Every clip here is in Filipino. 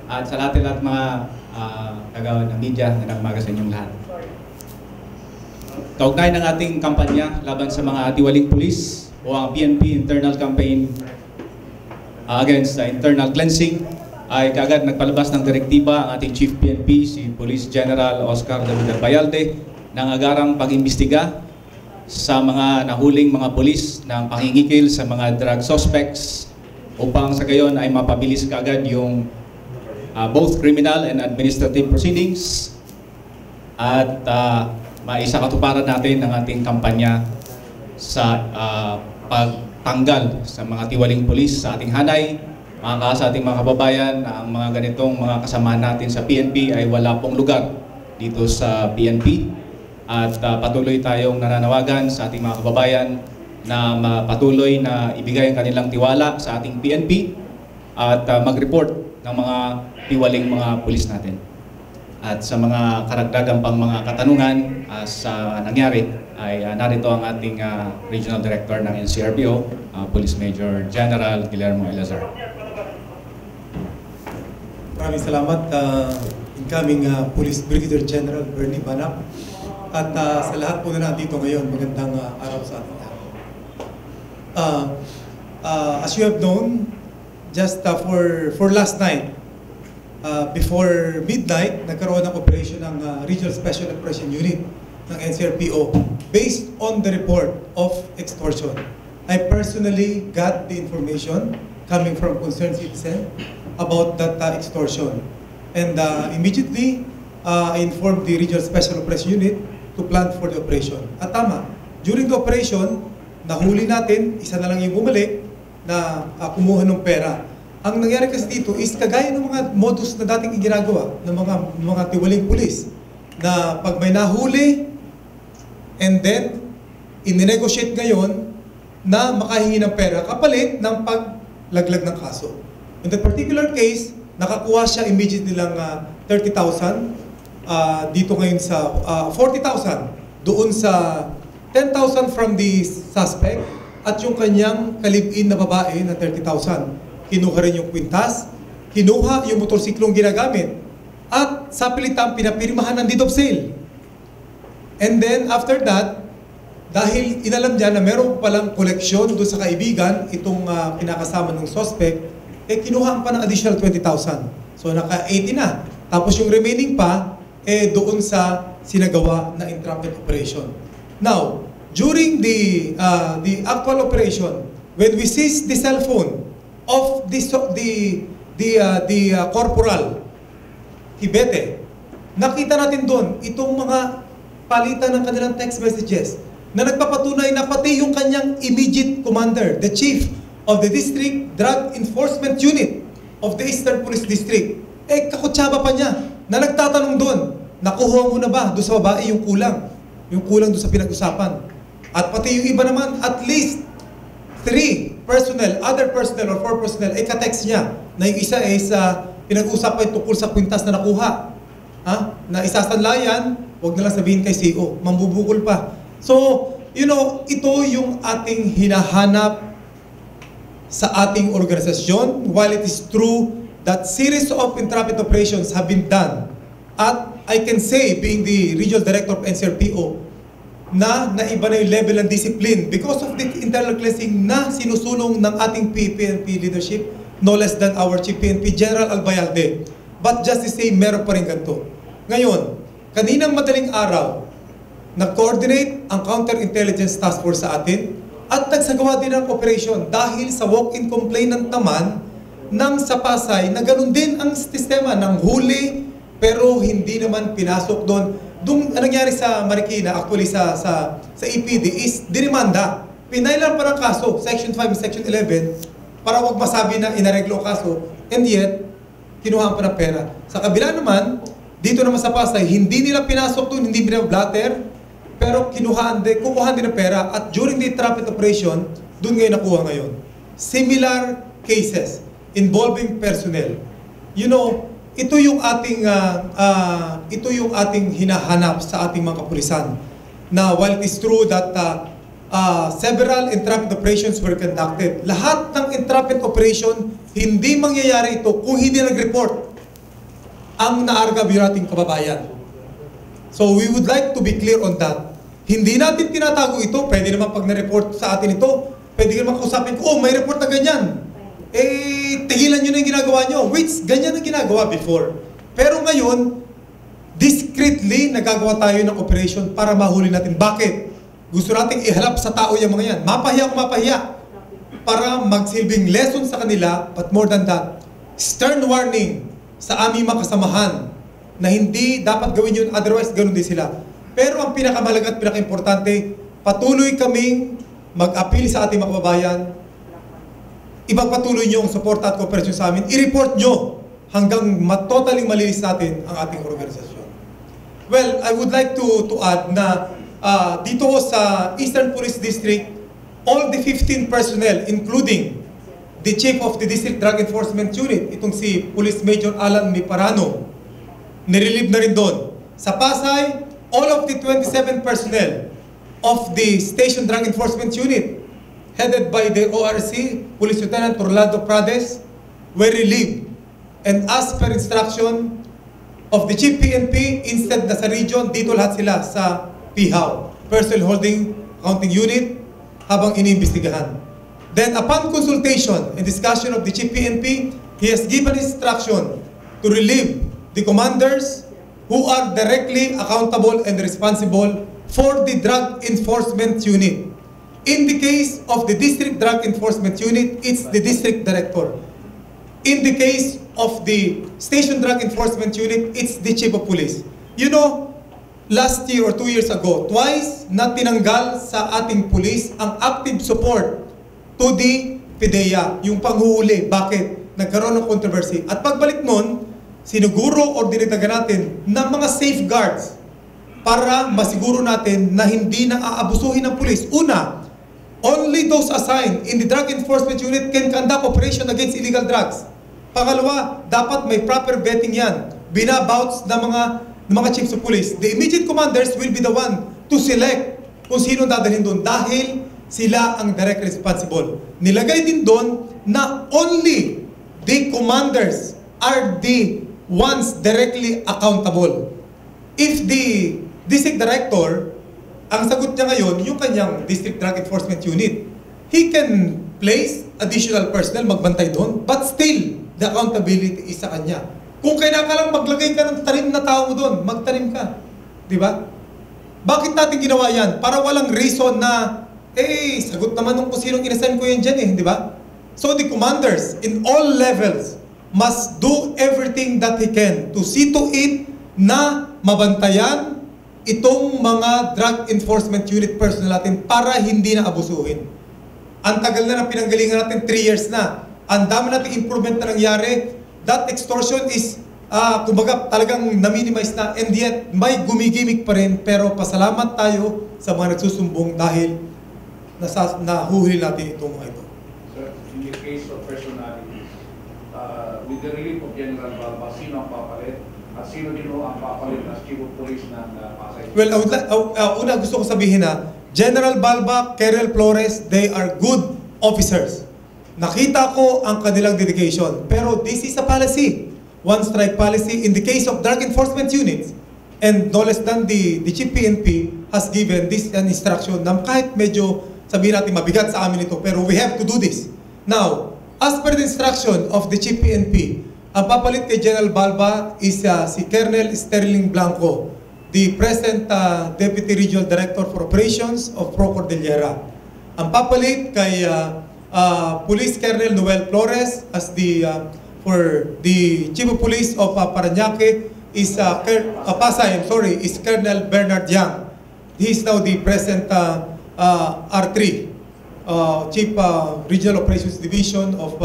at sa lahat mga kagawad ng media, magandang umaga sa inyong lahat. Kaugnay ng ating kampanya laban sa mga tiwaling pulis o ang PNP internal campaign against internal cleansing, ay kaagad nagpalabas ng direktiba ang ating Chief PNP, si Police General Oscar David Albayalde, ng agarang pag-imbestiga sa mga nahuling mga pulis ng pangingikil sa mga drug suspects upang sa gayon ay mapabilis kaagad yung both criminal and administrative proceedings at maisakatuparan natin ang ating kampanya sa pagtanggal sa mga tiwaling pulis sa ating hanay. Sa ating mga kababayan, ang mga ganitong mga kasama natin sa PNP ay wala pong lugar dito sa PNP. At patuloy tayong nananawagan sa ating mga kababayan na patuloy na ibigay ang kanilang tiwala sa ating PNP at mag-report ng mga tiwaling mga pulis natin. At sa mga karagdagang pang mga katanungan sa nangyari ay narito ang ating Regional Director ng NCRPO, Police Major General Guillermo Elazar. Maraming salamat, incoming Police Brigadier General Bernie Banap. At sa lahat po na nandito ngayon, magandang araw sa ating lahat. As you have known, just for last night, before midnight, nagkaroon ng operation ng Regional Special Operation Unit ng NCRPO based on the report of extortion. I personally got the information coming from concerned citizen about that extortion. And immediately, I informed the Regional Special Operation Unit to plan for the operation. At tama, during the operation, nahuli natin, isa na lang yung bumalik na kumuha ng pera. Ang nangyari kasi dito is kagaya ng mga modus na dating ginagawa ng mga tiwaling pulis na pag may nahuli and then in-negotiate ngayon na makahingi ng pera kapalit ng paglaglag ng kaso. In that particular case, nakakuha siya immediately lang 30,000 dito ngayon sa 40,000 doon sa 10,000 from the suspect at yung kanyang kalib-in na babae na 30,000. Kinuha rin yung kwintas, kinuha yung motorsiklong ginagamit at sa pilitan pinapirmahan ng deed of sale. And then after that, dahil inalam niya na meron palang koleksyon doon sa kaibigan itong kinakasama ng suspect, kinuhaan pa ng additional 20,000. So naka-80 na. Tapos yung remaining pa, doon sa sinagawa na entrapment operation. Now, during the actual operation, when we seized the cell phone of the corporal Hibete, nakita natin doon itong mga palitan ng kanilang text messages na nagpapatunay na pati yung kanyang immediate commander, the chief of the District Drug Enforcement Unit of the Eastern Police District, kakutsaba pa niya na nagtatanong doon, nakuha mo na ba doon sa babae yung kulang? Yung kulang doon sa pinag-usapan. At pati yung iba naman, at least 3 personnel, other personnel or 4 personnel, ka-text niya na yung isa sa pinag-usapan tungkol sa kwintas na nakuha. Na isasanlayan, huwag na lang sabihin kay CO, mambubukol pa. So, ito yung ating hinahanap sa ating organisasyon. While it is true that series of entrapment operations have been done, at I can say, being the Regional Director of NCRPO, na naiba na yung level ng discipline because of the internal cleansing na sinusulong ng ating PNP leadership, no less than our Chief PNP General Albayalde. But just to say, meron pa rin ganito. Ngayon, kaninang madaling araw, nag-coordinate ang Counterintelligence Task Force sa atin at nagsagawa din ng operation dahil sa walk-in complainant naman ng sa Pasay na ganun din ang sistema ng huli pero hindi naman pinasok doon. Ang nangyari sa Marikina, actually sa EPD is dinimanda. Pinailan pa ng kaso, Section 5 and Section 11, para wag masabi na inareglo ang kaso, and yet, kinuhaan pa ng pera. Sa kabila naman, dito naman sa Pasay, hindi nila pinasok doon, hindi pinablatter, pero kukuhaan din ng pera, at during the entrapment operation, doon ngayon nakuha ngayon. Similar cases involving personnel. Ito yung ating hinahanap sa ating mga kapulisan. Na while it is true that several entrapment operations were conducted, lahat ng entrapment operation, hindi mangyayari ito kung hindi nag-report ang naargab yung ating kababayan. So we would like to be clear on that. Hindi natin tinatago ito. Pwede naman pag na-report sa atin ito, pwede naman kausapin ko, oh, may report na ganyan. Tigilan nyo na yung ginagawa nyo. Which, ganyan ang ginagawa before. Pero ngayon, discreetly, nagagawa tayo ng operation para mahuli natin. Bakit? Gusto nating ihalap sa tao yung mga yan. Mapahiya kung mapahiya. Para magsilbing lesson sa kanila, but more than that, stern warning sa aming mga kasamahan na hindi dapat gawin yun, otherwise ganun din sila. Pero ang pinakamalaga at pinakaimportante, patuloy kaming mag-appeal sa ating mga kababayan, ipagpatuloy nyo ang support at cooperation sa amin, i-report nyo hanggang totaling malinis natin ang ating organisasyon. Well, I would like to add na dito sa Eastern Police District, all the 15 personnel, including the Chief of the District Drug Enforcement Unit, itong si Police Major Alan Miparano, nirelieve na rin doon. Sa Pasay, all of the 27 personnel of the Station Drug Enforcement Unit, headed by the ORC, Police Lieutenant Orlando Prades, were relieved. And as per instruction of the Chief PNP, instead na sa region, dito lahat sila sa PHAW, Personnel Holding Accounting Unit, habang iniimbestigahan. Then upon consultation and discussion of the Chief PNP, he has given instruction to relieve the commanders who are directly accountable and responsible for the Drug Enforcement Unit. In the case of the District Drug Enforcement Unit, it's the District Director. In the case of the Station Drug Enforcement Unit, it's the Chief of Police. You know, last year or 2 years ago, twice na tinanggal sa ating police ang active support to the PDEA, yung panghuhuli. Bakit? Nagkaroon ng controversy. At pagbalik nun, sinuguro or dinagdagan natin ng mga safeguards para masiguro natin na hindi na aabusuhin ng police. Una, only those assigned in the Drug Enforcement Unit can conduct operation against illegal drugs. Pangalawa, dapat may proper vetting yan. Binabouts ng mga chiefs of police. The immediate commanders will be the one to select kung sino dadalhin doon dahil sila ang direct responsible. Nilagay din doon na only the commanders are the ones directly accountable. If the district director, ang sagot niya ngayon, yung kanyang District Drug Enforcement Unit, he can place additional personnel magbantay doon, but still, the accountability is sa kanya. Kung kailangan ka lang maglagay ka ng tarim na tao mo doon, magtarim ka. Di ba? Bakit natin ginawa yan? Para walang reason na, sagot naman nung kung sinong inassign ko yan dyan di ba? So the commanders in all levels must do everything that he can to see to it na mabantayan itong mga drug enforcement unit personnel natin para hindi na abusuhin. Ang tagal na ng pinanggalingan natin, 3 years na. Ang dami nating improvement na nangyari. That extortion is, kumbaga, talagang na-minimize na, and yet may gumigimik pa rin, pero pasalamat tayo sa mga nagsusumbong dahil nahuhuli natin itong mga ito. Sir, in the case of personalities, with the relief of General Balba, sino ang papalit? At sino din ang papalit na Chief of Police ng Pasay? Well, una gusto ko sabihin na, General Balba, Kerel Flores, they are good officers. Nakita ko ang kanilang dedication. Pero this is a policy. One strike policy in the case of drug enforcement units. And no less than the Chief PNP has given this an instruction na kahit medyo sabihin natin mabigat sa amin ito, pero we have to do this. Now, as per the instruction of the Chief PNP, ang papalit kay General Balba is si Colonel Sterling Blanco, the present Deputy Regional Director for Operations of Pro Cordillera. Ang papalit kay Police Colonel Noel Flores as for the Chief of Police of Parañaque is Pasay, is Colonel Bernard Yang. He is now the present R3, Chief Regional Operations Division of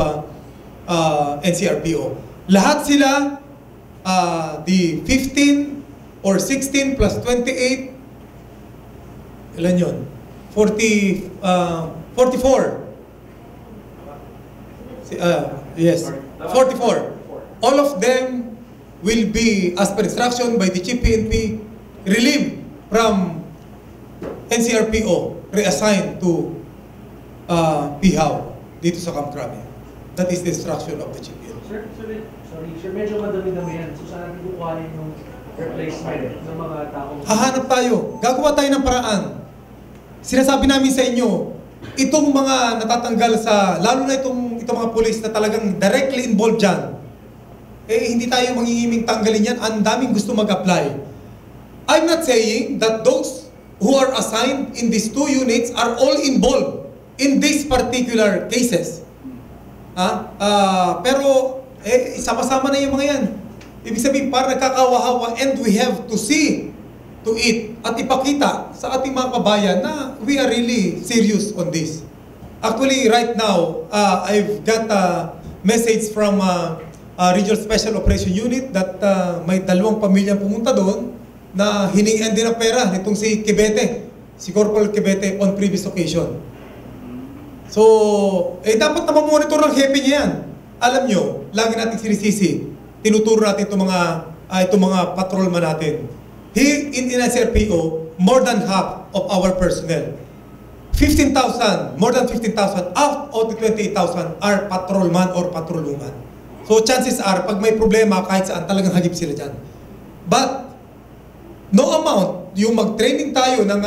NCRPO. Lahat sila, the 15 or 16 plus 28, ilan yun? 44. Yes, 44. All of them will be, as per instruction by the Chief PNP, relieved from NCRPO, reassigned to PHAW dito sa Camp Crame. That is the instruction of the Chief PNP. Sir, medyo madami-dami yan. So saan natin kukuhanin yung replacement ng mga taong... Hahanap tayo. Gagawa tayo ng paraan. Sinasabi namin sa inyo, itong mga natatanggal sa, lalo na itong mga pulis na talagang directly involved dyan, hindi tayo mangingiming tanggalin yan. Ang daming gusto mag-apply. I'm not saying that those who are assigned in these 2 units are all involved in these particular cases. Pero sama-sama na yung mga yan. Ibig sabihin, para nagkakawahawa, and we have to see to it at ipakita sa ating mga kabayan na we are really serious on this. Actually, right now, I've got a message from Regional Special Operation Unit that may 2 pamilyang pumunta doon na hiningian din ng pera nitong si Kibete, si Corporal Kibete on previous occasion. So, dapat na mamonitor ng hepe niya yan. Alam nyo, lagi natin sinisisi, tinuturo natin itong mga patrolman natin. Here in NSRPO, more than half of our personnel, 15,000, more than 15,000 out of the 28,000 are patrolman or patrolwoman. So chances are, pag may problema, kahit saan talagang hagip sila dyan. But, no amount, yung mag-training tayo ng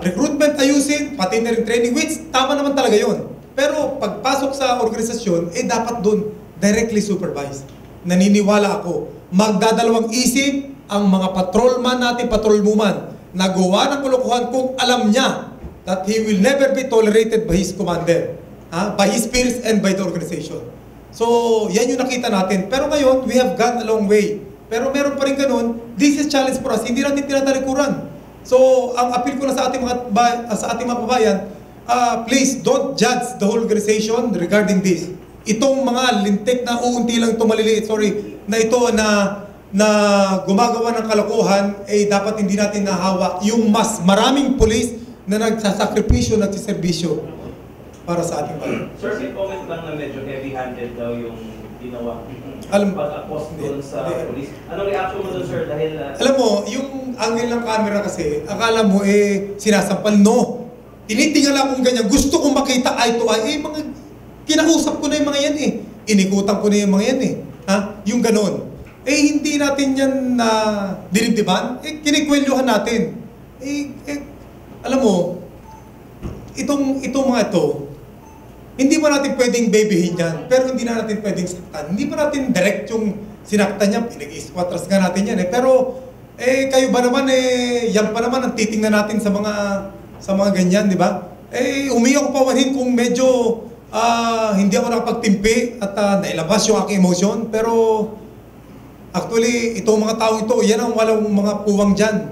recruitment ayusin, pati na rin training, which tama naman talaga yon. Pero pagpasok sa organisasyon, dapat doon directly supervised. Naniniwala ako, magdadalawang isip ang mga patrolman natin, patrolwoman, na gawa ng kalokohan kung alam niya that he will never be tolerated by his commander, by his peers and by the organization. So, yan yung nakita natin. Pero ngayon, we have gone a long way. Pero meron pa rin ganun, this is challenge for us. Hindi natin tinatalikuran. So, ang appeal ko na sa ating mga kababayan, please don't judge the whole organization regarding this. Itong mga lintik na uunti lang ito maliliit, na ito na gumagawa ng kalokohan, dapat hindi natin nahawa yung mas maraming pulis na nagsasakripisyo, nagsiservisyo para sa ating bayan. Sir, may comment lang na medyo heavy-handed daw yung ginawa. Alam mo, pag-accost doon sa police. Anong reaction mo doon, sir? Dahil alam mo, yung angle ng camera kasi, akala mo sinasampal. No. Tinitingala kong ganyan. Gusto kong makita eye to eye. Mga kinausap ko na yung mga yan Inikutan ko na yung mga yan Yung ganon. Hindi natin yan na dinibdiban. Kinikwelyuhan natin. Alam mo, itong mga ito, hindi pa natin pwedeng babyhin yan, pero hindi na natin pwedeng saktan. Hindi pa natin direct yung sinaktan niya, pinag-isquatras nga natin yan Pero, kayo ba naman, yan pa naman ang titingnan natin sa mga ganyan, di ba? Umiyak ko pawanhin kung medyo hindi ako nakapagtimpi at nailabas yung aking emotion, pero actually, itong mga tao ito, yan ang walang mga puwang dyan.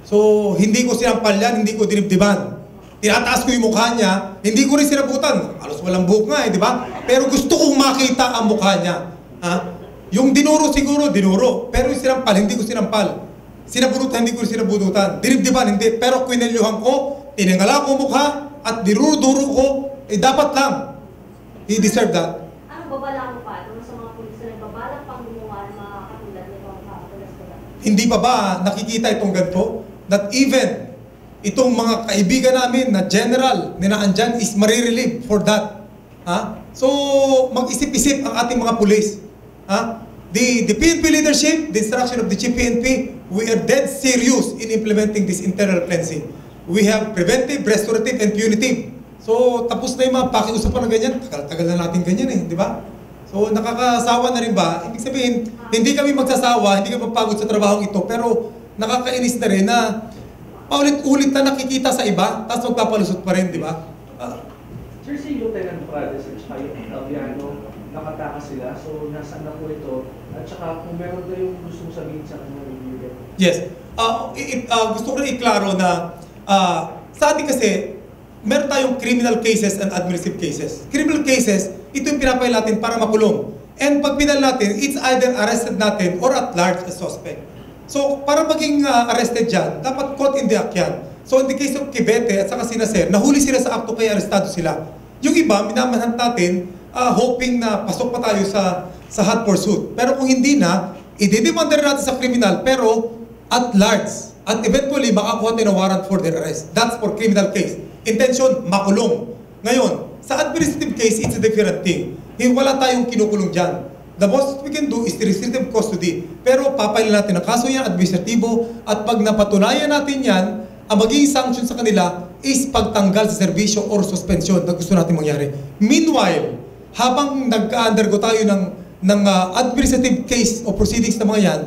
So, hindi ko sinampal yan, hindi ko dinibdiban. Tinataas ko yung mukha niya, hindi ko rin sinabutan. Halos walang buhok nga di ba? Pero gusto kong makita ang mukha niya. Yung dinuro siguro, dinuro. Pero yung sinampal, hindi ko sinampal. Sinabunutan, hindi ko sinabunutan. Dinibdiban, hindi. Pero kwinelyuhan ko, tinangala ko mukha, at dinuro-duro ko, dapat lang. He deserve that. Ano babala mo pa? Ano sa mga pulis na nagbabalak pang gumawa ng mga katulad nito ang kakatulas ko lang? Hindi pa ba nakikita itong ganito? That even itong mga kaibigan namin na general na naandyan is marirelieve for that. So, mag-isip-isip ang ating mga pulis. The PNP leadership, the instruction of the Chief PNP, we are dead serious in implementing this internal cleansing. We have preventive, restorative, and punitive. So, tapos na yung mga pakiusapan na ganyan. Tagal-tagal na natin ganyan di ba? So, nakakasawa na rin ba? Ibig sabihin, hindi kami magsasawa, hindi kami magpagod sa trabahong ito, pero nakakainis na rin na paulit-ulit na nakikita sa iba, tapos magpapalusot pa rin, di ba? Sir, si Lieutenant Prades at saka yung Italiano, nakatakas sila. So, nasaan na po ito? At saka kung meron na yung gustong sabihin sa kanila, yes. Gusto ko rin iklaro na sa atin kasi, meron tayong criminal cases and administrative cases. Criminal cases, ito yung pinapay natin para makulong. And pag pinal natin, it's either arrested natin or at large as suspect. So, para maging arrested dyan, dapat caught in the act yan. So, in the case of Kibete at saka Sinaser, nahuli sila sa akto kaya arestado sila. Yung iba, minamahan natin, hoping na pasok pa tayo sa hot pursuit. Pero kung hindi na, i-demand natin sa criminal, pero at large. At eventually, makakuha tayo ng warrant for their arrest. That's for criminal case. Intention, makulong. Ngayon, sa administrative case, it's a different thing. Wala tayong kinukulong dyan. the most we can do is restrictive custody. Pero papailin natin ang kaso yan, administratibo, at pag napatunayan natin yan, ang magiging sanction sa kanila is pagtanggal sa serbisyo or suspension na gusto natin mangyari. Meanwhile, habang nagka-undergo tayo ng administrative case o proceedings na mga yan,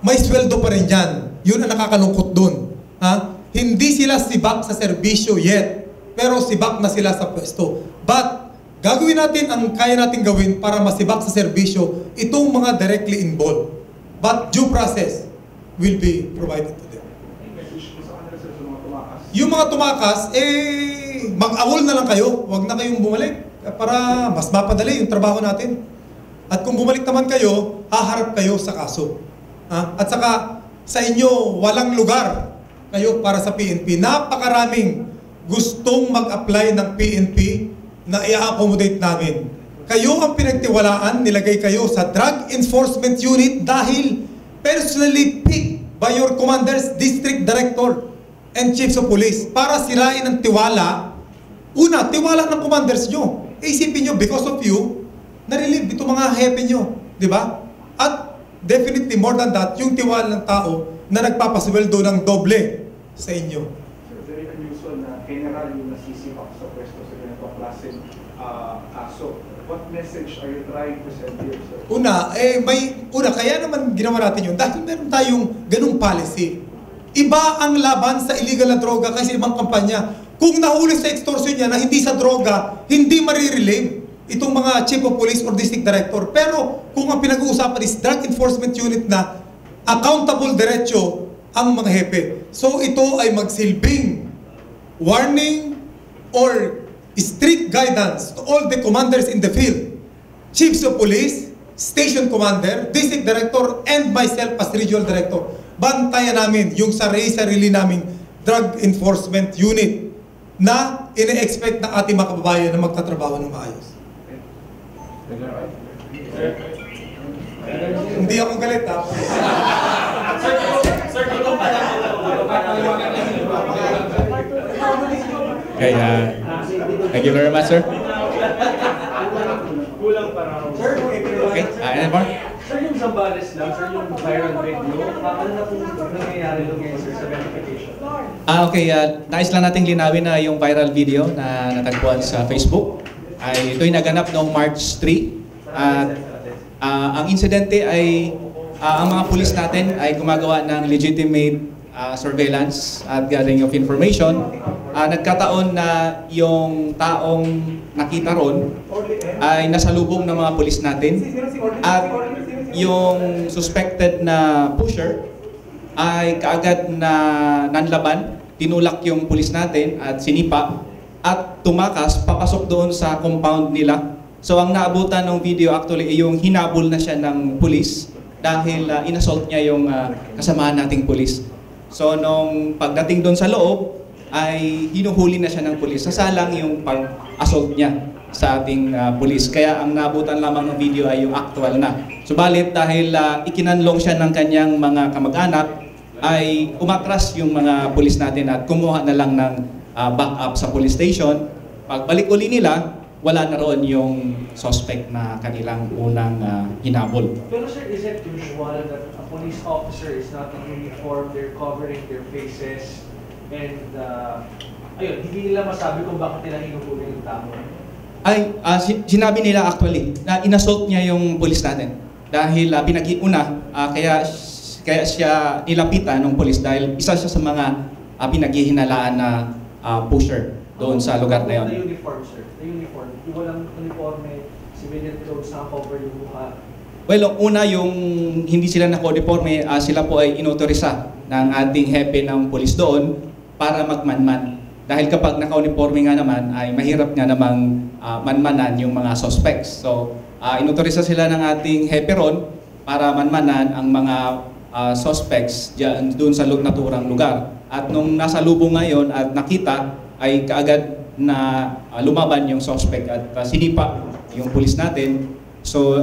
may sweldo pa rin yan. Yun ang nakakalungkot dun. Ha? Hindi sila sibak sa serbisyo yet, pero sibak na sila sa pwesto. But, gagawin natin ang kaya natin gawin para masibak sa serbisyo itong mga directly involved. But due process will be provided to them. Yung mga tumakas, mag-awol na lang kayo. Huwag na kayong bumalik para mas mapadali yung trabaho natin. At kung bumalik naman kayo, haharap kayo sa kaso. At saka, sa inyo, walang lugar kayo para sa PNP. Napakaraming gustong mag-apply ng PNP na i-accommodate namin. Kayo ang pinagtiwalaan, nilagay kayo sa Drug Enforcement Unit dahil personally picked by your commanders, district director, and chiefs of police para sirain ang tiwala. Una, tiwala ng commanders nyo. Isipin nyo, because of you, na-relieve itong mga hepe nyo. Di ba? At definitely more than that, yung tiwala ng tao na nagpapasweldo ng doble sa inyo. Sir, very unusual na general yung nasisipak sa pwesto sa ganitong klaseng kaso. What message are you trying to send here, sir? Una, kaya naman ginawa natin yun dahil meron tayong ganung policy. Iba ang laban sa illegal na droga kasi ibang kampanya. Kung nahuli sa extortion niya na hindi sa droga, hindi marirelieve itong mga chief of police or district director. Pero kung ang pinag-uusapan is drug enforcement unit na accountable diretso ang mga hepe. So ito ay magsilbing warning or strict guidance to all the commanders in the field. Chiefs of police, station commander, district director, and myself as regional director. Bantayan namin yung sarili-sarili naming drug enforcement unit na ine-expect ng ating mga kababayan na magtatrabaho ng maayos. Hindi ako galit, ha? Sir, ito pa lang. Okay, thank you very much, sir. Kulang para. Sir, Okay, ano more? Sir, yung Zambales lang, sir, yung viral video, ano na kung nangyayari lang ngayon, sir, sa verification? Okay, nais lang nating linawin na yung viral video na natagpuan sa Facebook ay ito'y naganap noong March 3 at ang insidente ay ang mga pulis natin ay gumagawa ng legitimate surveillance at gathering of information. Nagkataon na yung taong nakita ron ay nasalubong ng mga pulis natin at yung suspected na pusher ay kaagad na nanlaban, tinulak yung pulis natin at sinipa at tumakas papasok doon sa compound nila. So ang naabutan ng video actually ay yung hinabol na siya ng pulis dahil inassault niya yung kasamahan nating pulis. So nung pagdating doon sa loob ay hinuhuli na siya ng pulis. Sasalang yung pag-assault niya sa ating pulis. Kaya ang naabutan lamang ng video ay yung actual na. Subalit dahil ikinanlong siya ng kanyang mga kamag-anak ay umatras yung mga pulis natin at kumuha na lang ng backup sa police station. Pagbalik uli nila, wala na roon yung suspect na kanilang unang hinabol. Pero sir, is it usual that a police officer is not in uniform, they're covering their faces, and ayun, hindi nila masabi kung bakit nila hinuhuli yung tao? Ay, sinabi nila actually na inassault niya yung pulis natin. Dahil pinag-iuna, kaya siya nilapitan ng pulis dahil isa siya sa mga pinaghihinalaan na pusher doon sa lugar na yun. The uniform, sir. The uniform. Yung walang uniforme, civilian clothes na cover yung mukha. Well, una yung hindi sila naka-uniforme, sila po ay inutorisa ng ating hepe ng pulis doon para magmanman. Dahil kapag naka-uniforme nga naman, ay mahirap nga namang manmanan yung mga suspects. So, inutorisa sila ng ating hepe ron para manmanan ang mga suspects dyan, doon sa naturang lugar. At nung nasa lubong ngayon at nakita, ay kaagad na lumaban yung suspect at sinipa yung pulis natin. So,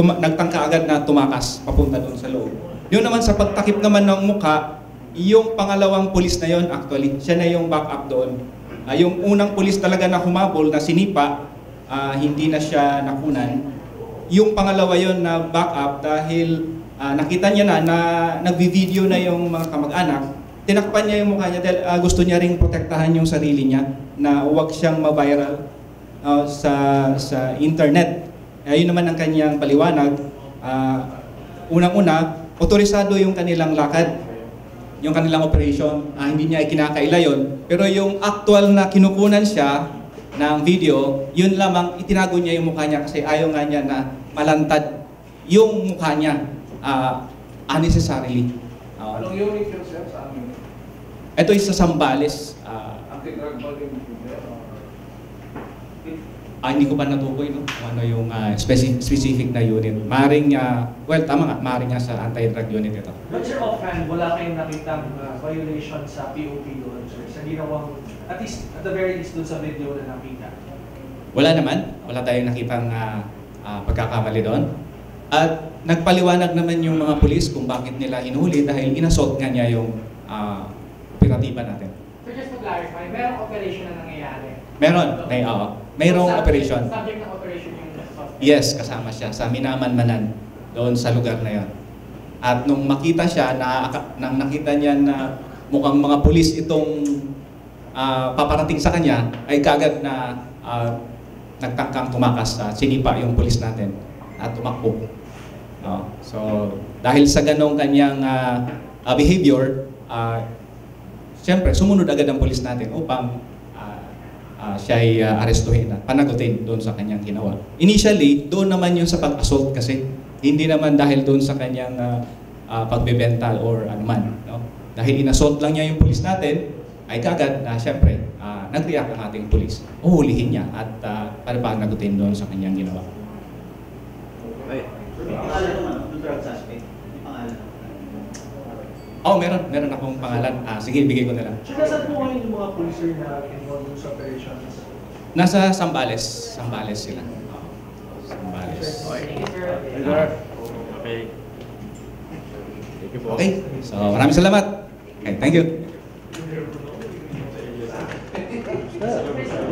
nagtangka agad na tumakas papunta doon sa loob. Yun naman sa pagtakip naman ng mukha, yung pangalawang pulis na yon actually, siya na yung backup doon. Yung unang pulis talaga na humabol, na sinipa, hindi na siya nakunan. yung pangalawa yon na backup dahil nakita niya na nagvi-video na yung mga kamag-anak, tinakpan niya yung mukha niya dahil gusto niya ring protektahan yung sarili niya na huwag siyang ma-viral sa internet. Yun naman ang kanyang paliwanag. Unang-una, otorisado yung kanilang lakad, yung kanilang operation. Hindi niya ikinakaila yun. Pero yung actual na kinukunan siya ng video, yun lamang itinago niya yung mukha niya kasi ayaw nga niya na malantad yung mukha niya unnecessarily. Anong unit yun, sir? Saan unit? Ito is sa Zambales. Anti-drug body unit. Hindi ko pa natukoy no? Kung ano yung specific na unit. Maring, well, tama nga, maring nga sa anti-drug unit ito. But sir, offhand, wala kayong nakitang violation sa POP doon, sir? Sa ginawang, at least, at the very least, doon sa video na nakita? Wala naman. Wala tayong nakitang pagkakamali doon. At nagpaliwanag naman yung mga pulis kung bakit nila hinuhuli dahil inassault nga niya yung operatiba natin. So just to clarify, merong operation na nangyayari? Meron. Mayroong operation. Subject ng operation yung suspect? Yes, kasama siya sa Minaman-Manan doon sa lugar na yon. At nung makita siya, nang nakita niya na mukhang mga pulis itong paparating sa kanya, ay kagad na nagtangkang tumakas, sinipa yung pulis natin at tumakbo. So, dahil sa ganong kanyang behavior, siyempre, sumunod agad ang pulis natin upang siya'y arestuhin at panagutin doon sa kanyang ginawa. Initially, doon naman yun sa pag-assault kasi hindi naman dahil doon sa kanyang pagbebenta or anuman. No? Dahil inassault lang niya yung pulis natin, ay kagad na siyempre, nag-react ang ating pulis. Uhulihin niya at panagutin doon sa kanyang ginawa. Pangalan naman, yung drug suspect. Yung pangalan. Meron akong pangalan. Sige, bigay ko na lang. So, nasaan po ngayon yung mga pulis na involved sa operations? Nasa Zambales. Zambales sila. Zambales. Okay. Thank you po. Okay. So, maraming salamat. Okay, thank you.